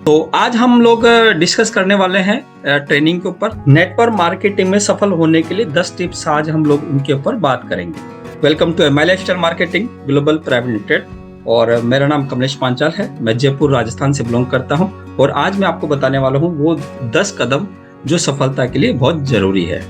तो आज हम लोग डिस्कस करने वाले हैं ट्रेनिंग के ऊपर। नेटवर्क मार्केटिंग में सफल होने के लिए 10 टिप्स आज हम लोग उनके ऊपर बात करेंगे। Welcome to MI lifestyle marketing global private limited और मेरा नाम कमलेश पांचाल है। मैं जयपुर राजस्थान से बिलोंग करता हूं और आज मैं आपको बताने वाला हूं वो 10 कदम जो सफलता के लिए बहुत जरूरी है।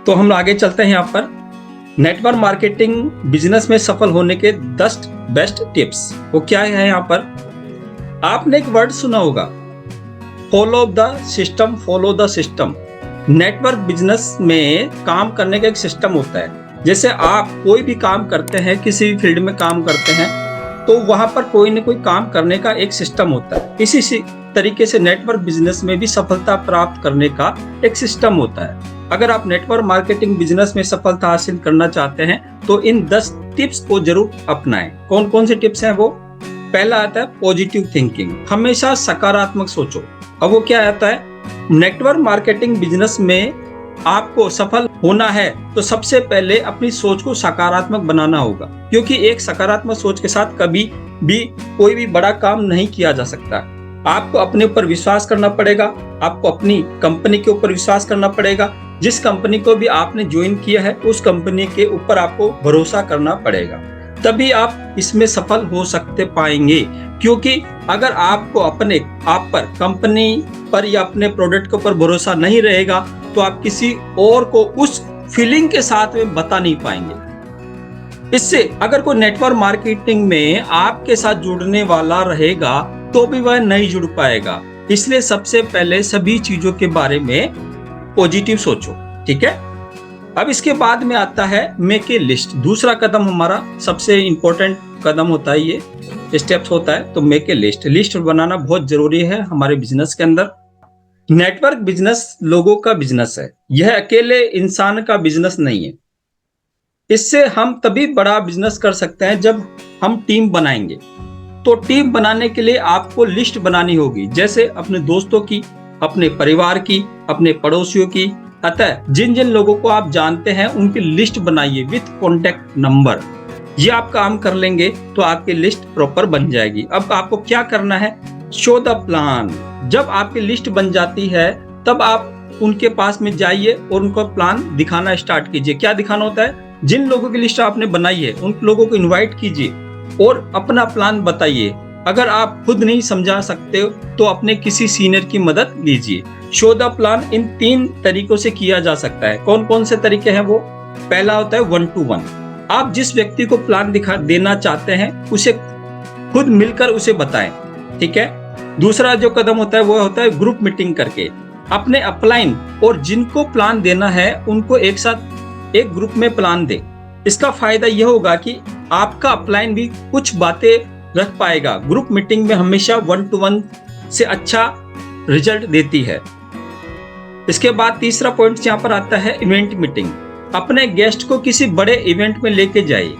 तो हम आगे चलते हैं। यहाँ पर नेटवर्क मार्केटिंग बिजनेस में सफल होने के 10 बेस्ट टिप्स वो क्या है। यहाँ पर आपने एक वर्ड सुना होगा, follow the system, follow the system. Network business में काम करने का एक सिस्टम होता है। जैसे आप कोई भी काम करते हैं, किसी भी फील्ड में काम करते हैं, तो वहां पर कोई ना कोई काम करने का एक सिस्टम होता है। इसी तरीके से नेटवर्क बिजनेस में भी सफलता प्राप्त करने का एक सिस्टम होता है। अगर आप नेटवर्क मार्केटिंग बिजनेस में सफलता हासिल करना चाहते हैं तो इन 10 टिप्स को जरूर अपनाएं। कौन कौन से टिप्स हैं वो? पहला आता है पॉजिटिव थिंकिंग, हमेशा सकारात्मक सोचो। अब वो क्या आता है, नेटवर्क मार्केटिंग बिजनेस में आपको सफल होना है तो सबसे पहले अपनी सोच को सकारात्मक बनाना होगा, क्योंकि एक सकारात्मक सोच के साथ कभी भी कोई भी बड़ा काम नहीं किया जा सकता। आपको अपने ऊपर विश्वास करना पड़ेगा, आपको अपनी कंपनी के ऊपर विश्वास करना पड़ेगा। जिस कंपनी को भी आपने ज्वाइन किया है उस कंपनी के ऊपर आपको भरोसा करना पड़ेगा, तभी आप इसमें सफल हो सकते पाएंगे। क्योंकि अगर आपको अपने आप पर, कंपनी पर या अपने प्रोडक्ट के ऊपर भरोसा नहीं रहेगा तो आप किसी और को उस फीलिंग के साथ में बता नहीं पाएंगे। इससे अगर कोई नेटवर्क मार्केटिंग में आपके साथ जुड़ने वाला रहेगा तो भी वह नहीं जुड़ पाएगा। इसलिए सबसे पहले सभी चीजों के बारे में पॉजिटिव सोचो, ठीक है। अब इसके बाद में आता है मेक ए लिस्ट। दूसरा कदम हमारा सबसे इंपॉर्टेंट कदम होता है, ये स्टेप्स होता है। तो मेक ए लिस्ट, लिस्ट बनाना बहुत जरूरी है हमारे बिजनेस के अंदर। नेटवर्क बिजनेस लोगों का बिजनेस है, यह अकेले इंसान का बिजनेस नहीं है। इससे हम तभी बड़ा बिजनेस कर सकते हैं जब हम टीम बनाएंगे। तो टीम बनाने के लिए आपको लिस्ट बनानी होगी, जैसे अपने दोस्तों की, अपने परिवार की, अपने पड़ोसियों की। अतः जिन जिन लोगों को आप जानते हैं उनकी लिस्ट बनाइए विथ कॉन्टेक्ट नंबर। ये आप काम कर लेंगे तो आपकी लिस्ट प्रॉपर बन जाएगी। अब आपको क्या करना है, शो द प्लान। जब आपकी लिस्ट बन जाती है तब आप उनके पास में जाइए और उनको प्लान दिखाना स्टार्ट कीजिए। क्या दिखाना होता है, जिन लोगों की लिस्ट आपने बनाई है उन लोगों को इन्वाइट कीजिए और अपना प्लान बताइए। अगर आप खुद नहीं समझा सकते हो तो अपने किसी सीनियर की मदद लीजिए। शो द प्लान इन 3 तरीकों से किया जा सकता है। कौन कौन से तरीके हैं वो? पहला होता है 1-to-1। आप जिस व्यक्ति को प्लान दिखा देना चाहते हैं उसे खुद मिलकर उसे बताएं, ठीक है। दूसरा जो कदम होता है वो होता है ग्रुप मीटिंग करके अपने अपलाइन और जिनको प्लान देना है उनको एक साथ एक ग्रुप में प्लान दें। इसका फायदा यह होगा कि आपका अपलाइन भी कुछ बातें रख पाएगा। ग्रुप मीटिंग में हमेशा 1-to-1 से अच्छा रिजल्ट देती है। इसके बाद तीसरा पॉइंट यहाँ पर आता है इवेंट मीटिंग। अपने गेस्ट को किसी बड़े इवेंट में लेके जाइए।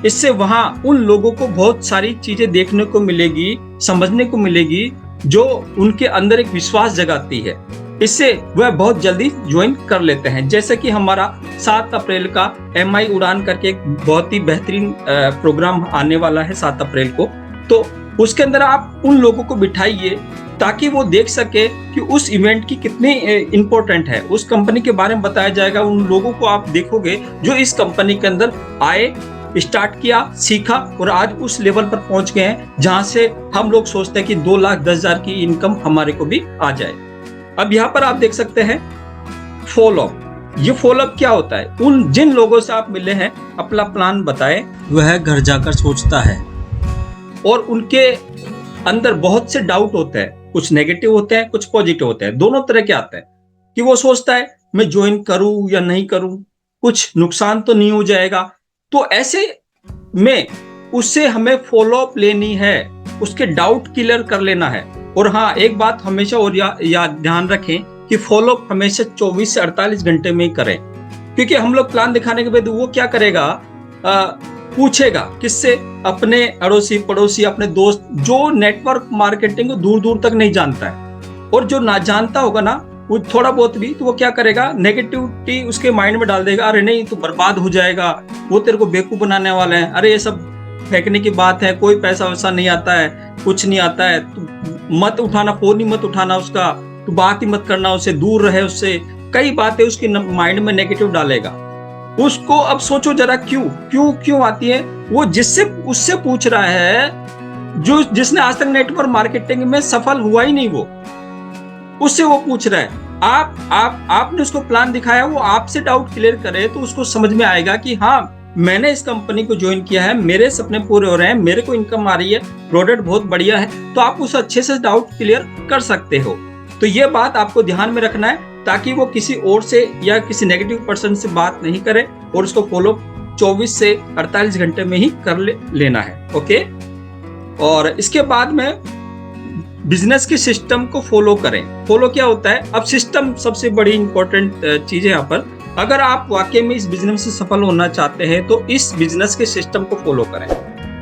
इससे वहां उन लोगों को बहुत सारी चीजें देखने को मिलेगी, समझने को मिलेगी, जो उनके अंदर एक विश्वास जगाती है। इससे वह बहुत जल्दी ज्वाइन कर लेते हैं। जैसे कि हमारा 7 अप्रैल का MI उड़ान करके एक बहुत ही बेहतरीन प्रोग्राम आने वाला है 7 अप्रैल को। तो उसके अंदर आप उन लोगों को बिठाइए ताकि वो देख सके कि उस इवेंट की कितनी इंपॉर्टेंट है। उस कंपनी के बारे में बताया जाएगा। उन लोगों को आप देखोगे जो इस कंपनी के अंदर आए, स्टार्ट किया, सीखा और आज उस लेवल पर पहुंच गए हैं जहां से हम लोग सोचते हैं कि 2,10,000 की इनकम हमारे को भी आ जाए। अब यहाँ पर आप देख सकते हैं फॉलोअप। ये फॉलोअप क्या होता है? उन जिन लोगों से आप मिले हैं अपना प्लान बताएं, वह घर जाकर सोचता है और उनके अंदर बहुत से डाउट होते हैं। कुछ नेगेटिव होते हैं, कुछ पॉजिटिव होते हैं, दोनों तरह के आते हैं। कि वो सोचता है मैं ज्वाइन करूं या नहीं करूं, कुछ नुकसान तो नहीं हो जाएगा। तो ऐसे में उससे हमें फॉलोअप लेनी है, उसके डाउट क्लियर कर लेना है। और हाँ, एक बात हमेशा और ध्यान रखें कि फॉलोअप हमेशा 24 से 48 घंटे में ही करें। क्योंकि हम लोग प्लान दिखाने के बाद वो क्या करेगा, पूछेगा किससे? अपने अड़ोसी पड़ोसी, अपने दोस्त, जो नेटवर्क मार्केटिंग को दूर दूर तक नहीं जानता है। और जो ना जानता होगा ना वो थोड़ा बहुत भी, तो वो क्या करेगा, नेगेटिविटी उसके माइंड में डाल देगा। अरे नहीं, तो बर्बाद हो जाएगा, वो तेरे को बेवकूफ बनाने वाला है, अरे ये सब फेंकने की बात है, कोई पैसा वैसा नहीं आता है, कुछ नहीं आता है, तो मत उठाना, फोन ही मत उठाना उसका, तो बात ही मत करना, उससे दूर रहे, उससे कई बातें उसके माइंड में नेगेटिव डालेगा। उसको अब सोचो जरा क्यों क्यों क्यों आती है? वो जिससे उससे पूछ रहा है जो जिसने आज तक नेटवर्क मार्केटिंग में सफल हुआ ही नहीं, वो उससे वो पूछ रहा है। आपने उसको प्लान दिखाया, वो आपसे डाउट क्लियर करे तो उसको समझ में आएगा कि हाँ, मैंने इस कंपनी को ज्वाइन किया है, मेरे सपने पूरे हो रहे हैं, मेरे को इनकम आ रही है, प्रोडक्ट बहुत बढ़िया है, तो आप उसे अच्छे से डाउट क्लियर कर सकते हो। तो ये बात आपको ध्यान में रखना है ताकि वो किसी और से या किसी नेगेटिव पर्सन से बात नहीं करे, और उसको फॉलो 24 से 48 घंटे में ही कर लेना है। ओके। और इसके बाद में बिजनेस के सिस्टम को फॉलो करें। फॉलो क्या होता है? अब सिस्टम सबसे बड़ी इंपॉर्टेंट चीज है यहाँ पर। अगर आप वाकई में इस बिजनेस से सफल होना चाहते हैं तो इस बिजनेस के सिस्टम को फॉलो करें।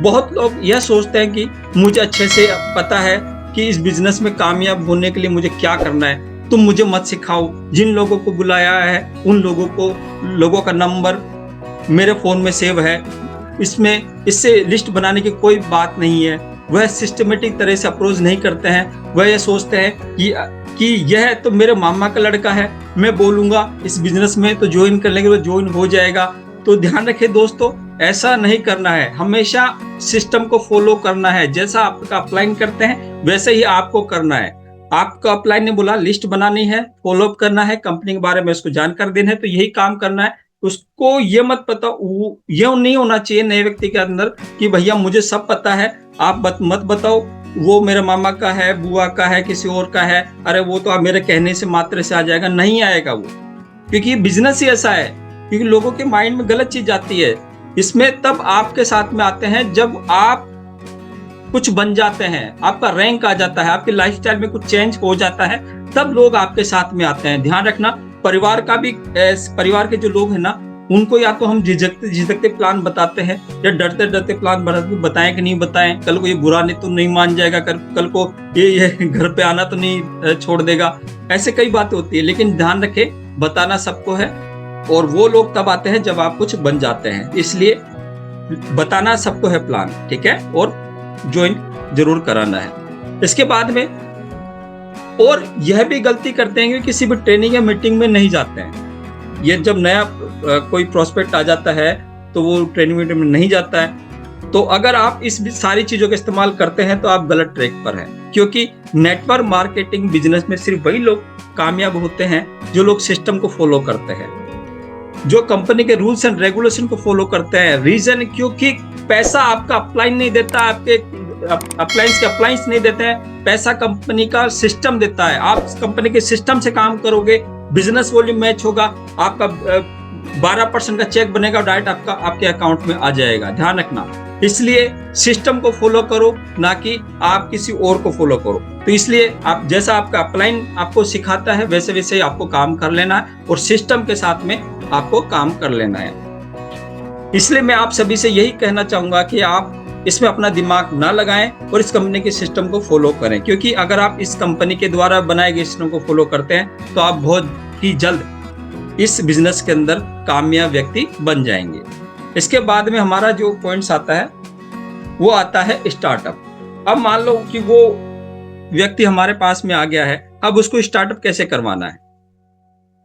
बहुत लोग यह सोचते हैं कि मुझे अच्छे से पता है कि इस बिजनेस में कामयाब होने के लिए मुझे क्या करना है, तुम मुझे मत सिखाओ। जिन लोगों को बुलाया है उन लोगों का नंबर मेरे फोन में सेव है, इससे लिस्ट बनाने की कोई बात नहीं है। वह सिस्टमेटिक तरह से अप्रोच नहीं करते हैं। वह ये सोचते हैं कि यह तो मेरे मामा का लड़का है, मैं बोलूंगा इस बिजनेस में तो ज्वाइन कर लेंगे, वो ज्वाइन हो जाएगा। तो ध्यान रखें दोस्तों, ऐसा नहीं करना है। हमेशा सिस्टम को फॉलो करना है। जैसा आपका अपलाइन करते हैं वैसे ही आपको करना है। आपका अपलाइन ने बोला लिस्ट बनानी है, फॉलो अप करना है, कंपनी के बारे में उसको जानकारी देना है, तो यही काम करना है। उसको ये मत पता, ये नहीं होना चाहिए नए व्यक्ति के अंदर कि भैया मुझे सब पता है, आप मत बताओ वो मेरे मामा का है, बुआ का है, किसी और का है, अरे वो तो आप मेरे कहने से मात्र से आ जाएगा। नहीं आएगा वो, क्योंकि बिजनेस ही ऐसा है। क्योंकि लोगों के माइंड में गलत चीज आती है। इसमें तब आपके साथ में आते हैं जब आप कुछ बन जाते हैं, आपका रैंक आ जाता है, आपकी लाइफस्टाइल में कुछ चेंज हो जाता है, तब लोग आपके साथ में आते हैं। ध्यान रखना, परिवार के जो लोग हैं ना, उनको या तो हम झिझकते प्लान बताते हैं या डरते प्लान बताएं कि नहीं बताएं, कल को ये बुरा नहीं तो नहीं मान जाएगा, कल को ये घर पे आना तो नहीं छोड़ देगा। ऐसे कई बातें होती है, लेकिन ध्यान रखें बताना सबको है, और वो लोग तब आते हैं जब आप कुछ बन जाते हैं। इसलिए बताना सबको है प्लान, ठीक है, और ज्वाइन जरूर कराना है। इसके बाद में और यह भी गलती करते हैं कि किसी भी ट्रेनिंग या मीटिंग में नहीं जाते हैं। ये जब नया कोई प्रोस्पेक्ट आ जाता है तो वो ट्रेनिंग मीटिंग में नहीं जाता है। तो अगर आप इस सारी चीजों का इस्तेमाल करते हैं तो आप गलत ट्रैक पर हैं, क्योंकि नेटवर्क मार्केटिंग बिजनेस में सिर्फ वही लोग कामयाब होते हैं जो लोग सिस्टम को फॉलो करते हैं, जो कंपनी के रूल्स एंड रेगुलेशन को फॉलो करते हैं। रीजन क्योंकि पैसा आपका अपलाइन नहीं देता, आपके अप्लायंस नहीं देते हैं, पैसा कंपनी का सिस्टम देता है। आप कंपनी के सिस्टम से काम करोगे, बिजनेस वॉल्यूम मैच होगा, आपका 12% का चेक बनेगा, डायरेक्ट आपके अकाउंट में आ जाएगा। ध्यान रखना, इसलिए सिस्टम को फॉलो करो, ना कि आप किसी और को फॉलो करो। तो इसलिए आप जैसा आपका अपलाइन आपको सिखाता है वैसे वैसे ही आपको काम कर लेना है, और सिस्टम के साथ में आपको काम कर लेना है। इसलिए मैं आप सभी से यही कहना चाहूंगा कि आप इसमें अपना दिमाग ना लगाएं और इस कंपनी के सिस्टम को फॉलो करें, क्योंकि अगर आप इस कंपनी के द्वारा बनाए गए सिस्टम को फॉलो करते हैं तो आप बहुत ही जल्द इस बिजनेस के अंदर कामयाब व्यक्ति बन जाएंगे। इसके बाद में हमारा जो पॉइंट्स आता है वो आता है स्टार्टअप। अब मान लो कि वो व्यक्ति हमारे पास में आ गया है, अब उसको स्टार्टअप कैसे करवाना है।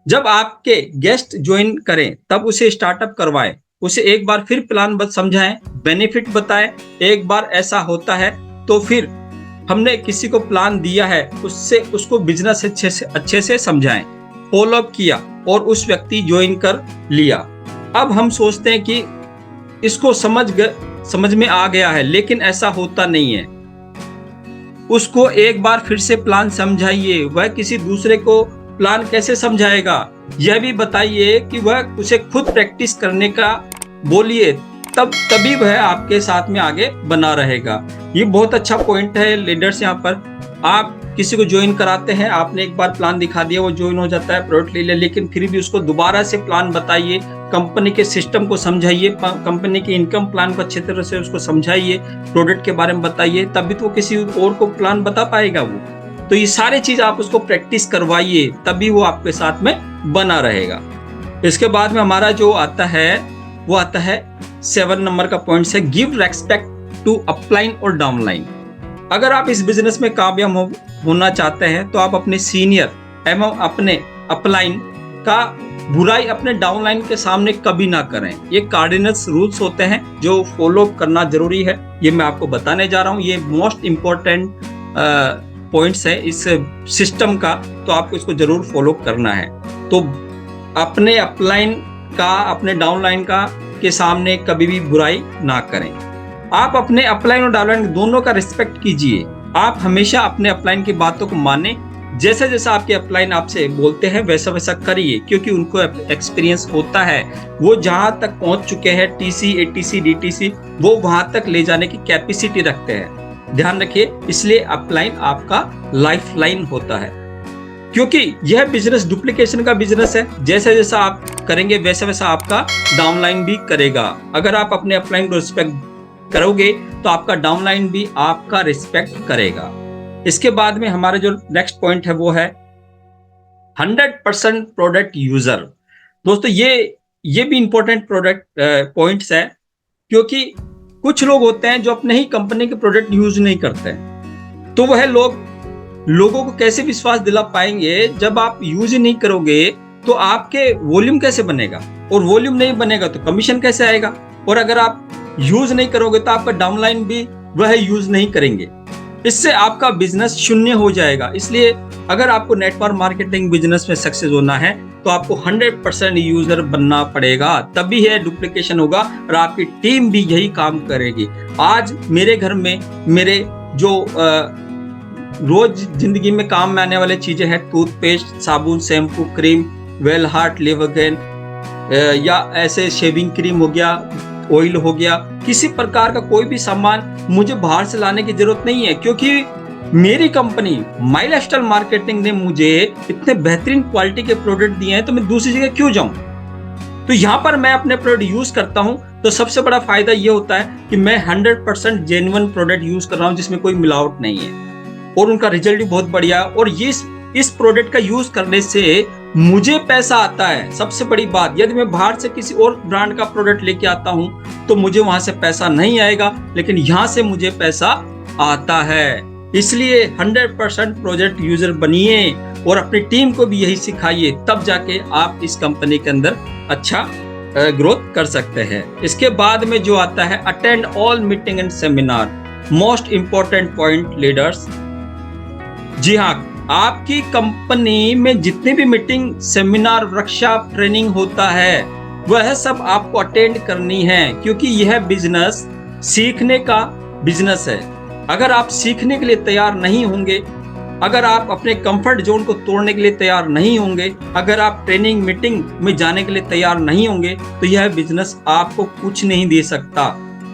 जब आपके गेस्ट ज्वाइन करें तब उसे स्टार्टअप करवाएं, उसे एक बार फिर प्लान समझाएं, बेनिफिट बताएं। एक बार ऐसा होता है तो फिर हमने किसी को प्लान दिया है उसको बिजनेस अच्छे से समझाएं, फॉलो अप किया और उस व्यक्ति ज्वाइन कर लिया। अब हम सोचते हैं कि इसको समझ में आ गया है, लेकिन ऐसा होता नहीं है। उसको एक बार फिर से प्लान समझाइए। वह किसी दूसरे को प्लान कैसे समझाएगा, यह भी बताइए कि वह उसे खुद प्रैक्टिस करने का बोलिए, तभी वह आपके साथ में आगे बना रहेगा। ये बहुत अच्छा पॉइंट है लीडर्स। यहाँ पर आप किसी को ज्वाइन कराते हैं, आपने एक बार प्लान दिखा दिया, वो ज्वाइन हो जाता है, प्रोडक्ट ले लिया, लेकिन फिर भी उसको दोबारा से प्लान बताइए, कंपनी के सिस्टम को समझाइए, कंपनी के इनकम प्लान को अच्छी तरह से उसको समझाइए, प्रोडक्ट के बारे में बताइए, तभी तो किसी और को प्लान बता पाएगा वो। तो ये सारी चीज आप उसको प्रैक्टिस करवाइए, तभी वो आपके साथ में बना रहेगा। इसके बाद में हमारा जो आता है वो आता है 7 नंबर का पॉइंट है, गिव रेस्पेक्ट टू अपलाइन और डाउनलाइन। अगर आप इस बिजनेस में कामयाब होना चाहते हैं तो आप अपने सीनियर एवं अपने अपलाइन का बुराई अपने डाउनलाइन के सामने कभी ना करें। ये कार्डिनल्स रूल्स होते हैं जो फॉलो करना जरूरी है। ये मैं आपको बताने जा रहा हूँ। ये मोस्ट इम्पोर्टेंट पॉइंट्स है इस सिस्टम का, तो आपको इसको जरूर फॉलो करना है। तो अपने अपलाइन का अपने डाउनलाइन का के सामने कभी भी बुराई ना करें। आप अपने अपलाइन और डाउनलाइन दोनों का रिस्पेक्ट कीजिए। आप हमेशा अपने अपलाइन की बातों को माने। जैसा जैसा आपके अपलाइन आपसे बोलते हैं वैसा वैसा करिए, क्योंकि उनको एक्सपीरियंस होता है। वो जहां तक पहुंच चुके हैं टीसी, एटीसी, डीटीसी, वो वहां तक ले जाने की कैपेसिटी रखते हैं। ध्यान रखिए, इसलिए अपलाइन आपका लाइफ लाइन होता है, क्योंकि यह बिजनेस डुप्लीकेशन का बिजनेस है। जैसा जैसा आप करेंगे वैसा वैसा आपका डाउनलाइन भी करेगा। अगर आप अपने अपलाइन को रिस्पेक्ट करोगे तो आपका डाउनलाइन भी आपका रिस्पेक्ट करेगा। इसके बाद में हमारा जो नेक्स्ट पॉइंट है वो है 100% प्रोडक्ट यूजर। दोस्तों ये भी इंपॉर्टेंट प्रोडक्ट पॉइंट्स है, क्योंकि कुछ लोग होते हैं जो अपने ही कंपनी के प्रोडक्ट यूज नहीं करते हैं। तो वह लोगों को कैसे विश्वास दिला पाएंगे जब आप यूज ही नहीं करोगे? तो आपके वॉल्यूम कैसे बनेगा? और वॉल्यूम नहीं बनेगा तो कमीशन कैसे आएगा? और अगर आप यूज नहीं करोगे तो आपका डाउनलाइन भी वह यूज नहीं करेंगे। इससे आपका बिजनेस शून्य हो जाएगा। इसलिए अगर आपको नेटवर्क मार्केटिंग बिजनेस में सक्सेस होना है तो आपको 100% यूजर बनना पड़ेगा, तभी है डुप्लीकेशन होगा और आपकी टीम भी यही काम करेगी। आज मेरे घर में मेरे जो रोज जिंदगी में काम में आने वाले चीजें हैं, टूथपेस्ट, साबुन, शैम्पू, क्रीम, वेल हार्ट, लिवरगेन या ऐसे शेविंग क्रीम हो गया, ऑयल हो गया, किसी प्रकार का कोई भी सामान मुझे बाहर से लाने की जरूरत नहीं है, क्योंकि मेरी कंपनी माई लाइफस्टाइल मार्केटिंग ने मुझे इतने बेहतरीन क्वालिटी के प्रोडक्ट दिए हैं, तो मैं दूसरी जगह क्यों जाऊं? तो यहाँ पर मैं अपने प्रोडक्ट यूज करता हूं, तो सबसे बड़ा फायदा ये होता है कि मैं 100% जेन्युइन प्रोडक्ट यूज कर रहा हूं जिसमें कोई मिलावट नहीं है, और उनका रिजल्ट भी बहुत बढ़िया है। और इस प्रोडक्ट का यूज करने से मुझे पैसा आता है। सबसे बड़ी बात, यदि मैं बाहर से किसी और ब्रांड का प्रोडक्ट लेके आता हूं तो मुझे वहां से पैसा नहीं आएगा, लेकिन यहां से मुझे पैसा आता है। इसलिए 100% प्रोडक्ट यूजर बनिए और अपनी टीम को भी यही सिखाइए, तब जाके आप इस कंपनी के अंदर अच्छा ग्रोथ कर सकते हैं। इसके बाद में जो आता है attend all meeting and seminar, most important point leaders. जी हाँ, आपकी कंपनी में जितने भी मीटिंग, सेमिनार, वर्कशॉप, ट्रेनिंग होता है वह सब आपको अटेंड करनी है, क्योंकि यह बिजनेस सीखने का बिजनेस है। अगर आप सीखने के लिए तैयार नहीं होंगे, अगर आप अपने कंफर्ट जोन को तोड़ने के लिए तैयार नहीं होंगे, अगर आप ट्रेनिंग मीटिंग में जाने के लिए तैयार नहीं होंगे, तो यह बिजनेस आपको कुछ नहीं दे सकता,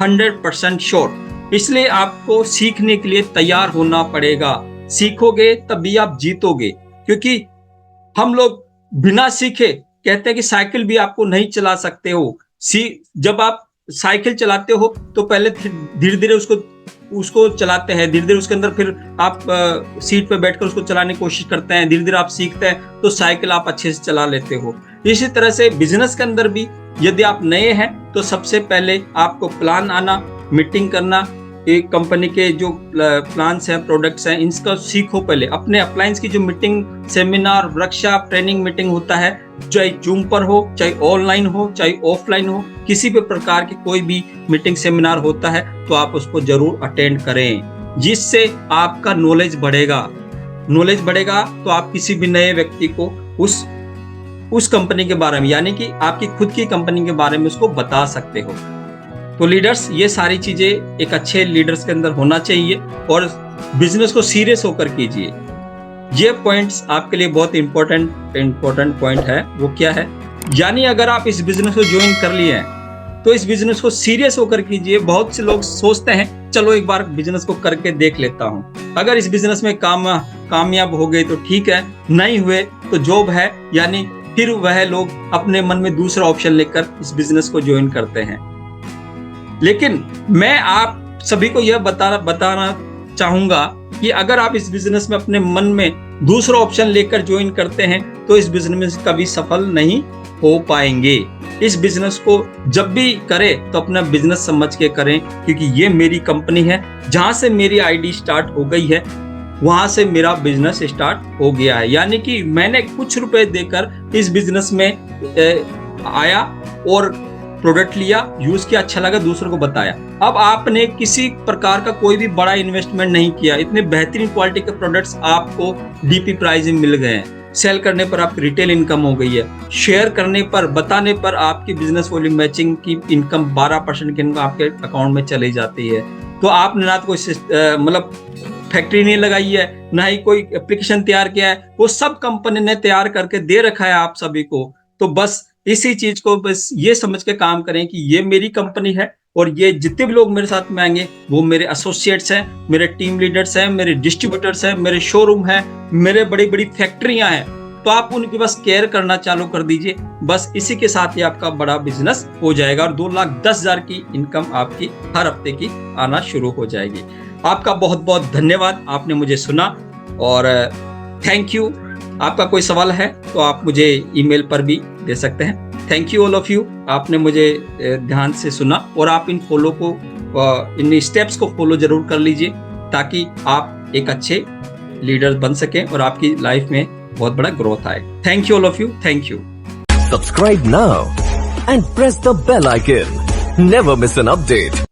100% श्योर। इसलिए आपको सीखने के लिए तैयार होना पड़ेगा। सीखोगे तभी आप जीतोगे, क्योंकि हम लोग बिना सीखे कहते हैं कि साइकिल भी आपको नहीं चला सकते हो। जब आप साइकिल चलाते हो तो पहले धीरे धीरे उसको चलाते हैं, धीरे धीरे उसके अंदर फिर आप सीट पे बैठकर उसको चलाने की कोशिश करते हैं, धीरे धीरे आप सीखते हैं तो साइकिल आप अच्छे से चला लेते हो। इसी तरह से बिजनेस के अंदर भी यदि आप नए हैं तो सबसे पहले आपको प्लान आना, मीटिंग करना, एक कंपनी के जो प्लान्स हैं, प्रोडक्ट्स हैं, इनका सीखो पहले। अपने अप्लायंस की जो meeting, seminar, workshop, training meeting होता है, चाहे जूम पर हो, चाहे ऑनलाइन हो, चाहे ऑफलाइन हो, किसी भी प्रकार की कोई भी मीटिंग, सेमिनार होता है तो आप उसको जरूर अटेंड करें, जिससे आपका नॉलेज बढ़ेगा। नॉलेज बढ़ेगा तो आप किसी भी नए व्यक्ति को उस कंपनी के बारे में, यानी कि आपकी खुद की कंपनी के बारे में उसको बता सकते हो। तो लीडर्स, ये सारी चीजें एक अच्छे लीडर्स के अंदर होना चाहिए और बिजनेस को सीरियस होकर कीजिए। ये पॉइंट्स आपके लिए बहुत इंपॉर्टेंट पॉइंट है। वो क्या है? यानी अगर आप इस बिजनेस को ज्वाइन कर लिए हैं तो इस बिजनेस को सीरियस होकर कीजिए। बहुत से लोग सोचते हैं चलो एक बार बिजनेस को करके देख लेता हूँ, अगर इस बिजनेस में कामयाब हो गए तो ठीक है, नहीं हुए तो जॉब है, यानी फिर वह लोग अपने मन में दूसरा ऑप्शन लेकर इस बिजनेस को ज्वाइन करते हैं। लेकिन मैं आप सभी को यह बताना चाहूंगा कि अगर आप इस बिजनेस में अपने मन में दूसरा ऑप्शन लेकर ज्वाइन करते हैं तो इस बिजनेस में कभी सफल नहीं हो पाएंगे। इस बिजनेस को जब भी करें तो अपना बिजनेस समझ के करें, क्योंकि ये मेरी कंपनी है। जहां से मेरी आईडी स्टार्ट हो गई है वहां से मेरा बिजनेस स्टार्ट हो गया है। यानी कि मैंने कुछ रुपए देकर इस बिजनेस में आया और प्रोडक्ट लिया, यूज किया, अच्छा लगा, दूसरों को बताया। अब आपने किसी प्रकार का कोई भी बड़ा इन्वेस्टमेंट नहीं किया, इतने बेहतरीन क्वालिटी के प्रोडक्ट्स आपको डीपी प्राइस में मिल गए हैं। सेल करने पर आपकी रिटेल इनकम हो गई है, शेयर करने पर, बताने पर आपकी बिजनेस वॉल्यूम मैचिंग की इनकम 12% की इनकम आपके अकाउंट में चली जाती है। तो आपने ना तो कोई मतलब फैक्ट्री नहीं लगाई है, ना ही कोई एप्लीकेशन तैयार किया है, वो सब कंपनी ने तैयार करके दे रखा है आप सभी को। तो बस इसी चीज को बस ये समझ के काम करें कि ये मेरी कंपनी है और ये जितने भी लोग मेरे साथ में आएंगे वो मेरे एसोसिएट्स हैं, मेरे टीम लीडर्स हैं, मेरे डिस्ट्रीब्यूटर्स हैं, मेरे शोरूम हैं, मेरे बड़ी बड़ी फैक्ट्रियां हैं। तो आप उनकी बस केयर करना चालू कर दीजिए। बस इसी के साथ ही आपका बड़ा बिजनेस हो जाएगा और 2,10,000 की इनकम आपकी हर हफ्ते की आना शुरू हो जाएगी। आपका बहुत बहुत धन्यवाद, आपने मुझे सुना और थैंक यू। आपका कोई सवाल है तो आप मुझे ईमेल पर भी दे सकते हैं। Thank you all of you, आपने मुझे ध्यान से सुना और आप इन स्टेप्स को फॉलो जरूर कर लीजिए ताकि आप एक अच्छे लीडर बन सकें और आपकी लाइफ में बहुत बड़ा ग्रोथ आए। Thank you all of you, thank you. Subscribe now and press the bell icon. Never miss an update.